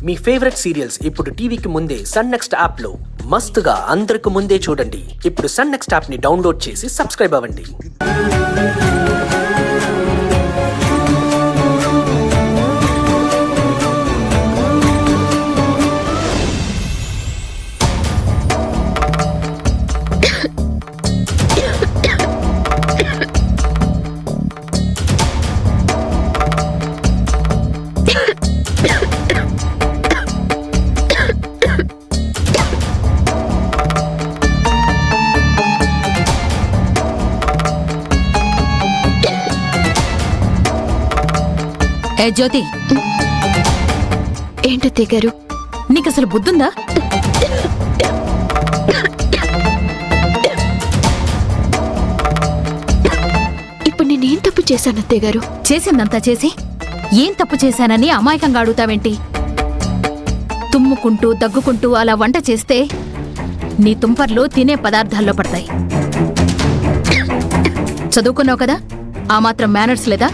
మీ favourite serials ఇప్పుడు టీవీకి ముందే సన్ నెక్స్ట్ యాప్ లో మస్తుగా అందరికి ముందే చూడండి. ఇప్పుడు సన్ నెక్స్ట్ యాప్ ని డౌన్లోడ్ చేసి సబ్స్క్రైబ్ అవ్వండి. ఏ జ్యోతి, ఏంటో గారు, నీకసలు బుద్ధుందా? ఇప్పుడు నేనేం తప్పు చేశాను అత్తయ్య గారు? చేసిందంతా చేసి ఏం తప్పు చేశానని అమాయకంగా అడుగుతావేంటి? తుమ్ముకుంటూ దగ్గుకుంటూ అలా వంట చేస్తే నీ తుంపర్లు తినే పదార్థాల్లో పడతాయి. చదువుకున్నావు కదా, ఆ మాత్రం మేనర్స్ లేదా?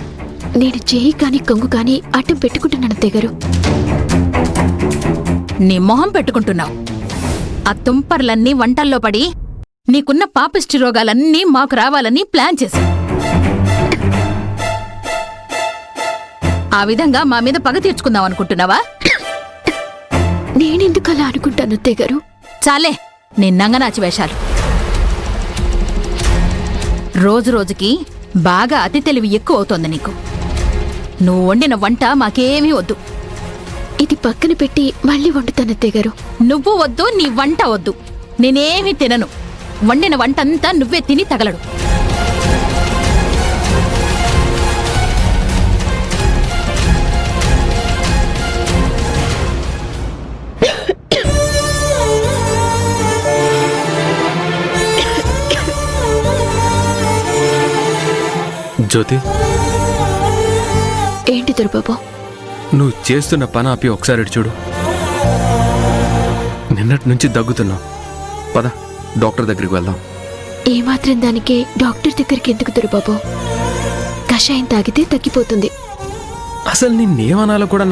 నేను చేయి కాని కంగు కాని అడ్డం పెట్టుకుంటున్నాను అత్తయ్య గారు. నీ మొహం పెట్టుకుంటున్నావు. ఆ తుంపర్లన్నీ వంటల్లో పడి నీకున్న పాపిష్టి రోగాలన్నీ మాకు రావాలని ప్లాన్ చేశా. ఆ విధంగా మా మీద పగ తీర్చుకుందాం అనుకుంటున్నావా? నేనెందుకు అలా అనుకుంటాను అత్తయ్య గారు? చాలే నీ నంగనాచి వేషాలు. రోజు రోజుకి బాగా అతి తెలివి ఎక్కువ అవుతోంది నీకు. నువ్వు వండిన వంట మాకేమీ వద్దు. ఇది పక్కన పెట్టి మళ్ళీ వండుతాను అత్తయ్య గారు. నువ్వు వద్దు, నీ వంట వద్దు. నేనేమీ తినను. వండిన వంటంతా నువ్వే తిని తగలడు. జ్యోతి, ఏంటి దొరబాబు? నువ్వు చేస్తున్న పని ఆపి ఒకసారి చూడు. నిన్నటి నుంచి దగ్గుతున్నావు. పద, డాక్టర్ దగ్గరికి వెళ్దాం. ఏమాత్రం దానికే డాక్టర్ దగ్గరికి ఎందుకు దొరబాబు? కషాయం తాగితే తగ్గిపోతుంది. అసలు నిన్నేమనాలో కూడా